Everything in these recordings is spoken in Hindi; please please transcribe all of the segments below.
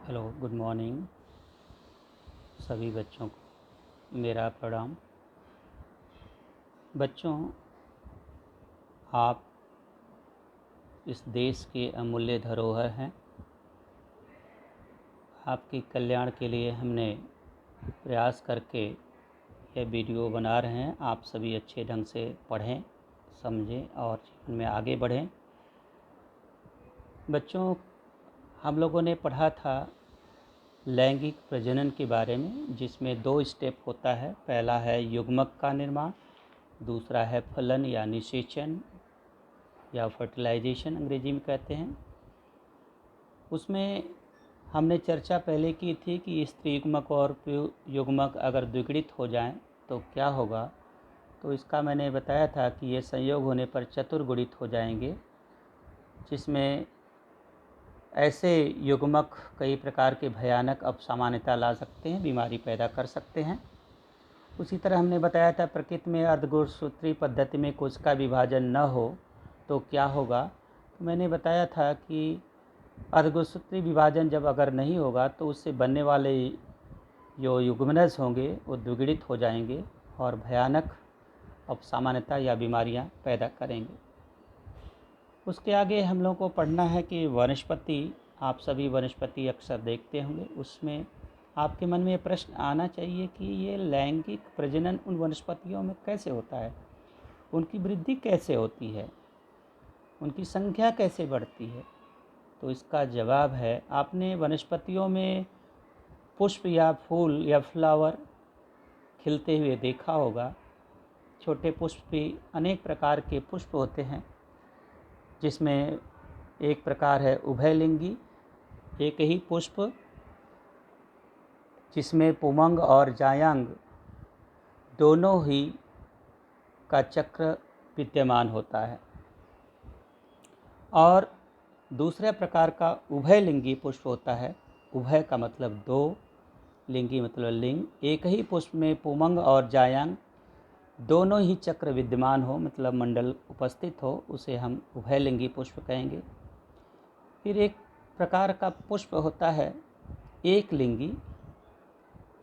हेलो, गुड मॉर्निंग सभी बच्चों को मेरा प्रणाम। बच्चों, आप इस देश के अमूल्य धरोहर हैं। आपके कल्याण के लिए हमने प्रयास करके यह वीडियो बना रहे हैं। आप सभी अच्छे ढंग से पढ़ें, समझें और जीवन में आगे बढ़ें। बच्चों, हम लोगों ने पढ़ा था लैंगिक प्रजनन के बारे में, जिसमें 2 स्टेप होता है। पहला है युग्मक का निर्माण, दूसरा है फलन या निषेचन या फर्टिलाइजेशन अंग्रेजी में कहते हैं। उसमें हमने चर्चा पहले की थी कि स्त्री युग्मक और युग्मक अगर द्विगुणित हो जाएं तो क्या होगा। तो इसका मैंने बताया था कि ये संयोग होने पर चतुर्गुणित हो जाएंगे, जिसमें ऐसे युग्मक कई प्रकार के भयानक असामान्यता ला सकते हैं, बीमारी पैदा कर सकते हैं। उसी तरह हमने बताया था प्रकृति में अर्धगुणसूत्री पद्धति में कोशिका विभाजन न हो तो क्या होगा। तो मैंने बताया था कि अर्धगुणसूत्री विभाजन जब अगर नहीं होगा तो उससे बनने वाले जो युग्मनज होंगे वो द्विगुणित हो जाएंगे और भयानक असामान्यता या बीमारियां पैदा करेंगे। उसके आगे हम लोगों को पढ़ना है कि वनस्पति, आप सभी वनस्पति अक्सर देखते होंगे। उसमें आपके मन में प्रश्न आना चाहिए कि ये लैंगिक प्रजनन उन वनस्पतियों में कैसे होता है, उनकी वृद्धि कैसे होती है, उनकी संख्या कैसे बढ़ती है। तो इसका जवाब है, आपने वनस्पतियों में पुष्प या फूल या फ्लावर खिलते हुए देखा होगा। छोटे पुष्प भी अनेक प्रकार के पुष्प होते हैं, जिसमें एक प्रकार है उभयलिंगी, एक ही पुष्प जिसमें पुमंग और जायांग दोनों ही का चक्र विद्यमान होता है। और दूसरे प्रकार का उभयलिंगी पुष्प होता है। उभय का मतलब 2, लिंगी मतलब लिंग। एक ही पुष्प में पुमंग और जायांग दोनों ही चक्र विद्यमान हो, मतलब मंडल उपस्थित हो, उसे हम उभयलिंगी पुष्प कहेंगे। फिर एक प्रकार का पुष्प होता है एक लिंगी,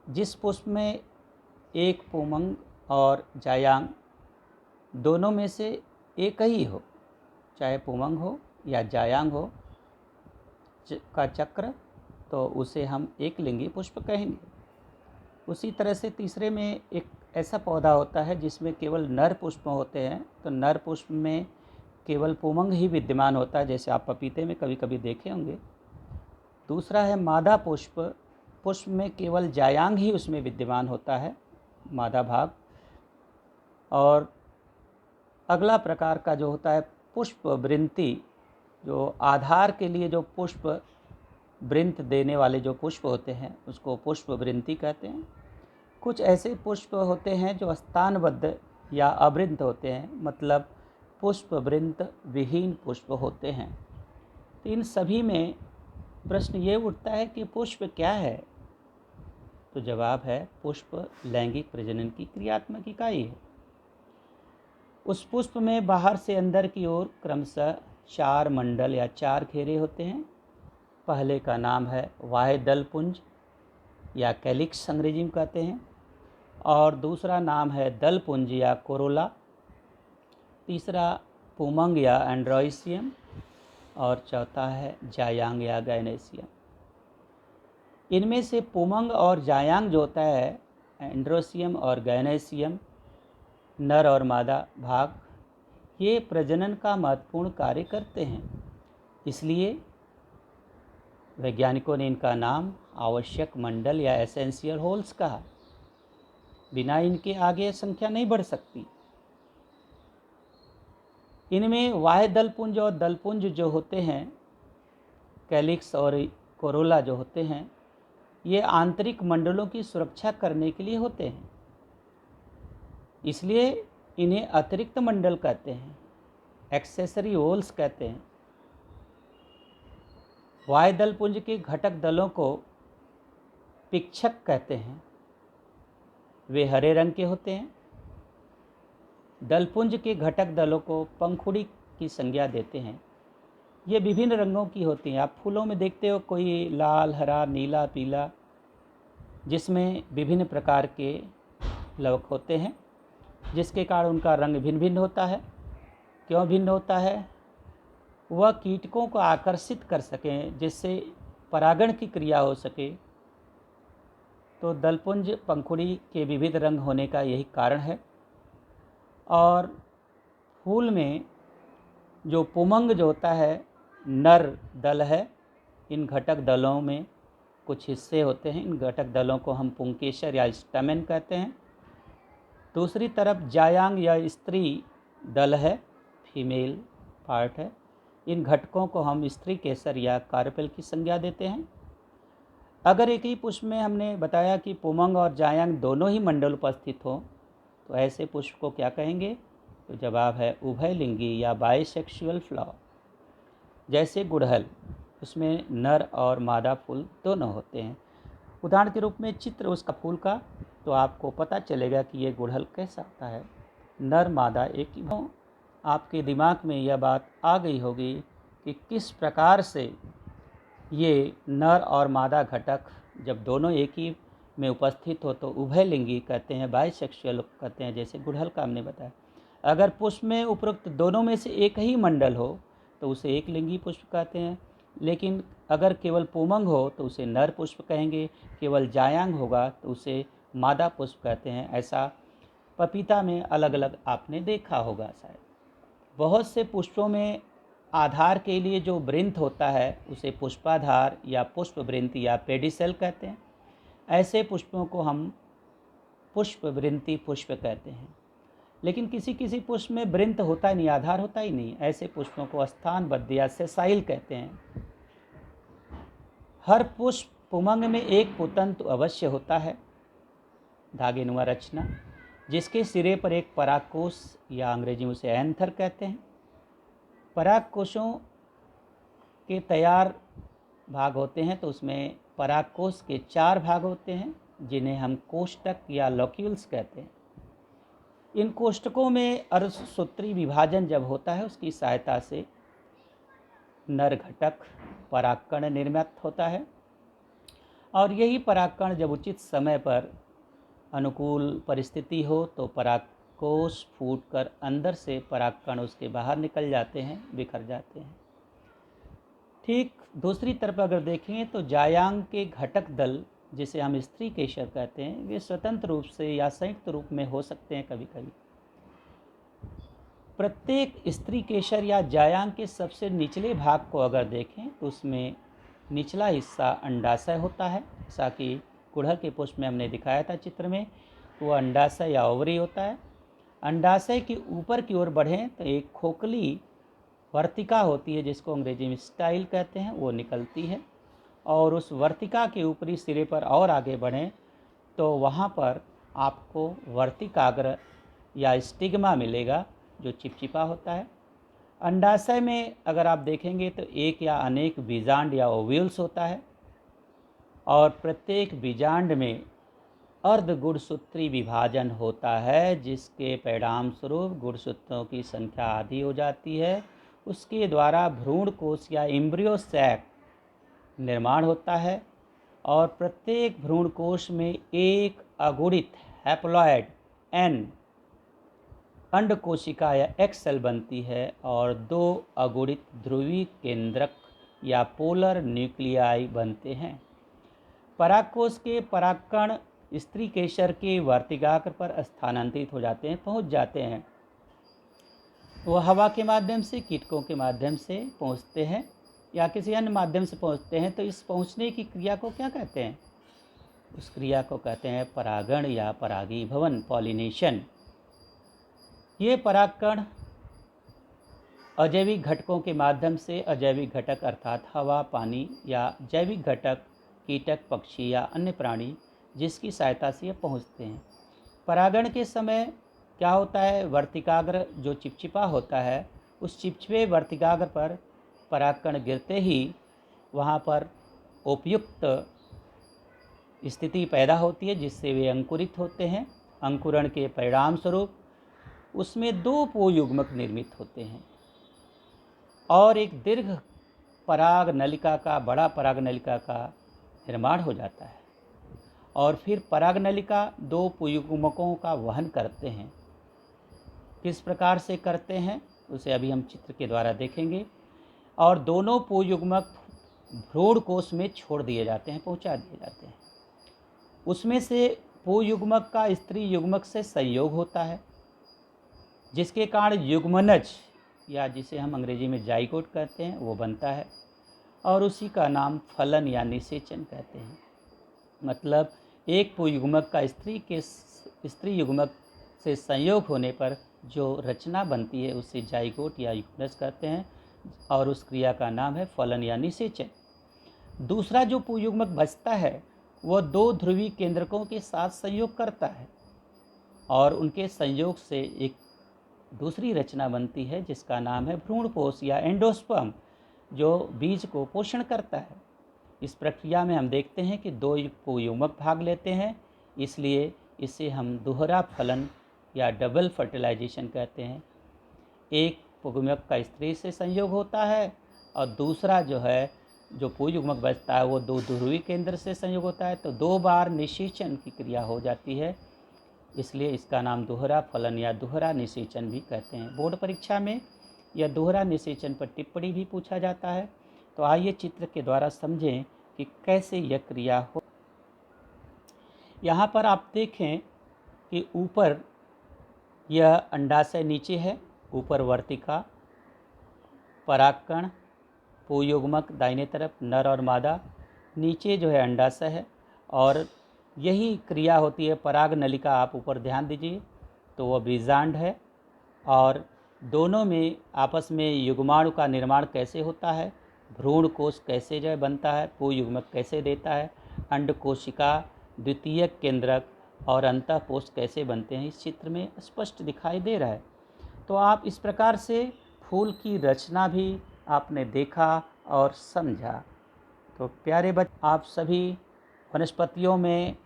जिस पुष्प में एक पुमंग और जायांग दोनों में से एक ही हो, चाहे पुमंग हो या जायांग हो का चक्र, तो उसे हम एक लिंगी पुष्प कहेंगे। उसी तरह से तीसरे में एक ऐसा पौधा होता है जिसमें केवल नर पुष्प होते हैं। तो नर पुष्प में केवल पुमंग ही विद्यमान होता है, जैसे आप पपीते में कभी कभी देखे होंगे। दूसरा है मादा पुष्प, पुष्प में केवल जायांग ही उसमें विद्यमान होता है, मादा भाग। और अगला प्रकार का जो होता है पुष्प वृंति, जो आधार के लिए जो पुष्प वृंत देने वाले जो पुष्प होते हैं उसको पुष्प वृंति कहते हैं। कुछ ऐसे पुष्प होते हैं जो स्थानबद्ध या अवृंत होते हैं, मतलब पुष्प वृंत विहीन पुष्प होते हैं। तो इन सभी में प्रश्न ये उठता है कि पुष्प क्या है। तो जवाब है, पुष्प लैंगिक प्रजनन की क्रियात्मक इकाई है। उस पुष्प में बाहर से अंदर की ओर क्रमशः 4 मंडल या 4 घेरे होते हैं। पहले का नाम है बाह्य दल पुंज या कैलिक्स अंग्रेजी में कहते हैं, और दूसरा नाम है दल पुंज या कोरोला, तीसरा पुमंग या एंड्रोइसियम, और चौथा है जायांग या गैनेसियम। इनमें से पुमंग और जायांग जो होता है, एंड्रोसियम और गैनेसियम, नर और मादा भाग, ये प्रजनन का महत्वपूर्ण कार्य करते हैं। इसलिए वैज्ञानिकों ने इनका नाम आवश्यक मंडल या एसेंशियल होल्स कहा। बिना इनके आगे संख्या नहीं बढ़ सकती। इनमें बाह्य दलपुंज और दलपुंज जो होते हैं, कैलिक्स और कोरोला जो होते हैं, ये आंतरिक मंडलों की सुरक्षा करने के लिए होते हैं। इसलिए इन्हें अतिरिक्त मंडल कहते हैं, एक्सेसरी होल्स कहते हैं। बाह्य दलपुंज के घटक दलों को पिक्षक कहते हैं। वे हरे रंग के होते हैं। दलपुंज के घटक दलों को पंखुड़ी की संज्ञा देते हैं। ये विभिन्न रंगों की होती हैं। आप फूलों में देखते हो कोई लाल, हरा, नीला, पीला, जिसमें विभिन्न प्रकार के लवक होते हैं, जिसके कारण उनका रंग भिन्न भिन्न होता है। क्यों भिन्न होता है? वह कीटकों को आकर्षित कर सकें, जिससे परागण की क्रिया हो सके। तो दलपुंज पंखुड़ी के विविध रंग होने का यही कारण है। और फूल में जो पुमंग जो होता है, नर दल है। इन घटक दलों में कुछ हिस्से होते हैं। इन घटक दलों को हम पुंकेसर या स्टैमेन कहते हैं। दूसरी तरफ जायांग या स्त्री दल है, फीमेल पार्ट है। इन घटकों को हम स्त्री केसर या कार्पेल की संज्ञा देते हैं। अगर एक ही पुष्प में हमने बताया कि पुमंग और जायांग दोनों ही मंडल उपस्थित हो, तो ऐसे पुष्प को क्या कहेंगे? तो जवाब है उभयलिंगी या बाइसेक्सुअल फ्लावर। जैसे गुड़हल, उसमें नर और मादा फूल दोनों होते हैं। उदाहरण के रूप में चित्र उसका फूल का, तो आपको पता चलेगा कि ये गुड़हल कैसा होता है, नर मादा एक ही। आपके दिमाग में यह बात आ गई होगी कि किस प्रकार से ये नर और मादा घटक जब दोनों एक ही में उपस्थित हो तो उभयलिंगी कहते हैं, बाइसेक्सुअल कहते हैं, जैसे गुड़हल का हमने बताया। अगर पुष्प में उपरोक्त दोनों में से एक ही मंडल हो तो उसे एक लिंगी पुष्प कहते हैं। लेकिन अगर केवल पुमंग हो तो उसे नर पुष्प कहेंगे, केवल जायांग होगा तो उसे मादा पुष्प कहते हैं। ऐसा पपीता में अलग अलग आपने देखा होगा शायद। बहुत से पुष्पों में आधार के लिए जो वृंत होता है उसे पुष्पाधार या पुष्प वृंत या पेडिसेल कहते हैं। ऐसे पुष्पों को हम पुष्प वृंती पुष्प कहते हैं। लेकिन किसी किसी पुष्प में वृंत होता ही नहीं, आधार होता ही नहीं। ऐसे पुष्पों को स्थानबद्ध या सेसाइल कहते हैं। हर पुष्प पुमंग में एक पुतंतु अवश्य होता है, धागेनुमा रचना, जिसके सिरे पर एक परागकोश या अंग्रेजी में उसे एंथर कहते हैं। परागकोशों के तैयार भाग होते हैं, तो उसमें परागकोश के 4 भाग होते हैं, जिन्हें हम कोष्टक या लॉक्यूल्स कहते हैं। इन कोष्टकों में अर्धसूत्री विभाजन जब होता है, उसकी सहायता से नर घटक परागकण निर्मित होता है। और यही परागकण जब उचित समय पर अनुकूल परिस्थिति हो तो परागकोश फूटकर अंदर से परागकण उसके बाहर निकल जाते हैं, बिखर जाते हैं। ठीक दूसरी तरफ अगर देखें तो जायांग के घटक दल, जिसे हम स्त्री केसर कहते हैं, वे स्वतंत्र रूप से या संयुक्त रूप में हो सकते हैं कभी कभी। प्रत्येक स्त्री केसर या जायांग के सबसे निचले भाग को अगर देखें तो उसमें निचला हिस्सा अंडाशय होता है, जैसा कि गुड़हल के पुष्प में हमने दिखाया था चित्र में। वो अंडाशय या ओवरी होता है। अंडाशय के ऊपर की ओर बढ़ें तो एक खोखली वर्तिका होती है, जिसको अंग्रेजी में स्टाइल कहते हैं, वो निकलती है। और उस वर्तिका के ऊपरी सिरे पर और आगे बढ़ें तो वहाँ पर आपको वर्तिकाग्र या स्टिग्मा मिलेगा, जो चिपचिपा होता है। अंडाशय में अगर आप देखेंगे तो एक या अनेक बीजांड या ओव्यूल्स होता है, और प्रत्येक बीजांड में अर्धगुणसूत्री विभाजन होता है, जिसके परिणाम स्वरूप गुणसूत्रों की संख्या आधी हो जाती है। उसके द्वारा भ्रूण कोश या एम्ब्रियो सैक निर्माण होता है, और प्रत्येक भ्रूण कोश में एक अगुणित हैप्लॉयड एन अंड कोशिका या एक्स सेल बनती है, और 2 अगुणित ध्रुवी केंद्रक या पोलर न्यूक्लियाई बनते हैं। परागकोश के परागकण स्त्री केसर के वर्तिकाग्र पर स्थानांतरित हो जाते हैं, पहुंच जाते हैं। वो हवा के माध्यम से, कीटकों के माध्यम से पहुंचते हैं या किसी अन्य माध्यम से पहुंचते हैं। तो इस पहुंचने की क्रिया को क्या कहते हैं? उस क्रिया को कहते हैं परागण या परागीभवन, पॉलिनेशन। ये परागकण अजैविक घटकों के माध्यम से अजैविक घटक अर्थात हवा, पानी, या जैविक घटक कीटक, पक्षी या अन्य प्राणी, जिसकी सहायता से ये पहुँचते हैं। परागण के समय क्या होता है? वर्तिकाग्र जो चिपचिपा होता है, उस चिपचिपे वर्तिकाग्र पर परागकण गिरते ही वहाँ पर उपयुक्त स्थिति पैदा होती है, जिससे वे अंकुरित होते हैं। अंकुरण के परिणाम स्वरूप उसमें 2 पुयुग्मक निर्मित होते हैं, और एक दीर्घ पराग नलिका का, बड़ा पराग नलिका का निर्माण हो जाता है और फिर पराग नलिका दो पुयुग्मकों का वहन करते हैं। किस प्रकार से करते हैं उसे अभी हम चित्र के द्वारा देखेंगे। और दोनों पुयुग्मक भ्रूण कोश में छोड़ दिए जाते हैं, पहुंचा दिए जाते हैं। उसमें से पुयुग्मक का स्त्री युग्मक से संयोग होता है, जिसके कारण युग्मनज या जिसे हम अंग्रेजी में जाइगोट कहते हैं वो बनता है और उसी का नाम फलन या निषेचन कहते हैं। मतलब एक पुयुग्मक का स्त्री युग्मक से संयोग होने पर जो रचना बनती है उसे जाइगोट या युग्मनज कहते हैं और उस क्रिया का नाम है फलन या निषेचन। दूसरा जो पुयुग्मक बचता है वह दो ध्रुवी केंद्रकों के साथ संयोग करता है और उनके संयोग से एक दूसरी रचना बनती है जिसका नाम है भ्रूणपोष या एंडोस्पर्म, जो बीज को पोषण करता है। इस प्रक्रिया में हम देखते हैं कि दो पुयुग्मक भाग लेते हैं, इसलिए इसे हम दोहरा फलन या डबल फर्टिलाइजेशन कहते हैं। एक पुयुग्मक का स्त्री से संयोग होता है और दूसरा जो पुयुग्मक बचता है वो दो ध्रुवी केंद्र से संयोग होता है, तो दो बार निषेचन की क्रिया हो जाती है, इसलिए इसका नाम दोहरा फलन या दोहरा निषेचन भी कहते हैं। बोर्ड परीक्षा में यह दोहरा निषेचन पर टिप्पणी भी पूछा जाता है। तो आइए चित्र के द्वारा समझें कि कैसे यह क्रिया हो। यहाँ पर आप देखें कि ऊपर यह अंडाशय नीचे है, ऊपर वर्तिका, परागकण, पुयुग्मक दाहिने तरफ नर और मादा, नीचे अंडाशय है और यही क्रिया होती है। पराग नलिका आप ऊपर ध्यान दीजिए तो वह बीजांड है और दोनों में आपस में युग्माणु का निर्माण कैसे होता है, भ्रूण कोश कैसे बनता है, पुयुग्मक कैसे देता है, अंड कोशिका, द्वितीयक केंद्रक और अंतःकोश कैसे बनते हैं, इस चित्र में स्पष्ट दिखाई दे रहा है। तो आप इस प्रकार से फूल की रचना भी आपने देखा और समझा। तो प्यारे बच्चे, आप सभी वनस्पतियों में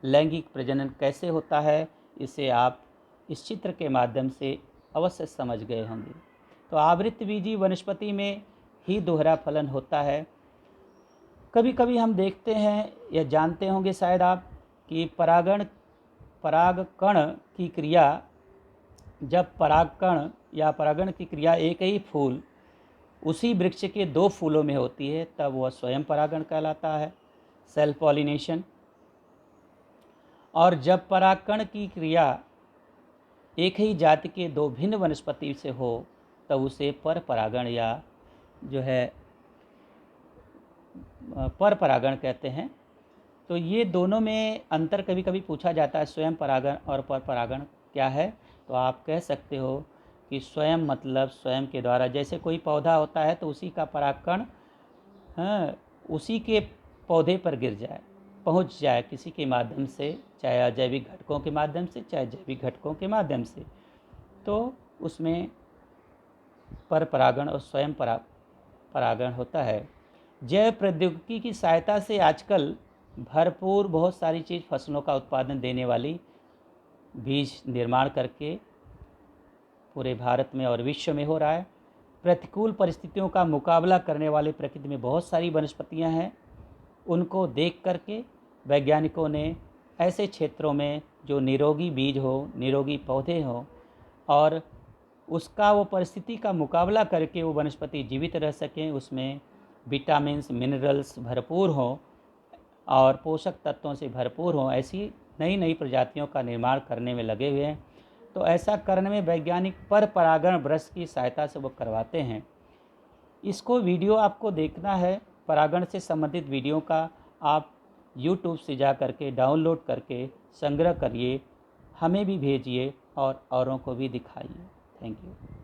लैंगिक प्रजनन कैसे होता है इसे आप इस चित्र के माध्यम से अवश्य समझ गए होंगे। तो आवृतबीजी वनस्पति में ही दोहरा फलन होता है। कभी कभी हम देखते हैं या जानते होंगे शायद आप कि परागकण की क्रिया, जब परागकण या परागण की क्रिया एक ही फूल उसी वृक्ष के दो फूलों में होती है तब वह स्वयं परागण कहलाता है, सेल्फ पॉलिनेशन। और जब परागकण की क्रिया एक ही जाति के दो भिन्न वनस्पति से हो तब उसे पर परागण या पर परागण कहते हैं। तो ये दोनों में अंतर कभी कभी पूछा जाता है, स्वयं परागण और पर परागण क्या है। तो आप कह सकते हो कि स्वयं मतलब स्वयं के द्वारा, जैसे कोई पौधा होता है तो उसी का परागकण उसी के पौधे पर गिर जाए, पहुंच जाए किसी के माध्यम से, चाहे अजैविक घटकों के माध्यम से चाहे जैविक घटकों के माध्यम से, तो उसमें पर परागण और स्वयं परागण होता है। जैव प्रौद्योगिकी की सहायता से आजकल भरपूर बहुत सारी चीज़ फसलों का उत्पादन देने वाली बीज निर्माण करके पूरे भारत में और विश्व में हो रहा है। प्रतिकूल परिस्थितियों का मुकाबला करने वाले प्रकृति में बहुत सारी वनस्पतियां हैं, उनको देख करके वैज्ञानिकों ने ऐसे क्षेत्रों में जो निरोगी बीज हो, निरोगी पौधे हों और उसका वो परिस्थिति का मुकाबला करके वो वनस्पति जीवित रह सकें, उसमें विटामिन्स मिनरल्स भरपूर हों और पोषक तत्वों से भरपूर हों, ऐसी नई नई प्रजातियों का निर्माण करने में लगे हुए हैं। तो ऐसा करने में वैज्ञानिक पर परागण ब्रश की सहायता से वो करवाते हैं। इसको वीडियो आपको देखना है, परागण से संबंधित वीडियो का आप YouTube से जा करके डाउनलोड करके संग्रह करिए, हमें भी भेजिए और औरों को भी दिखाइए। Thank you.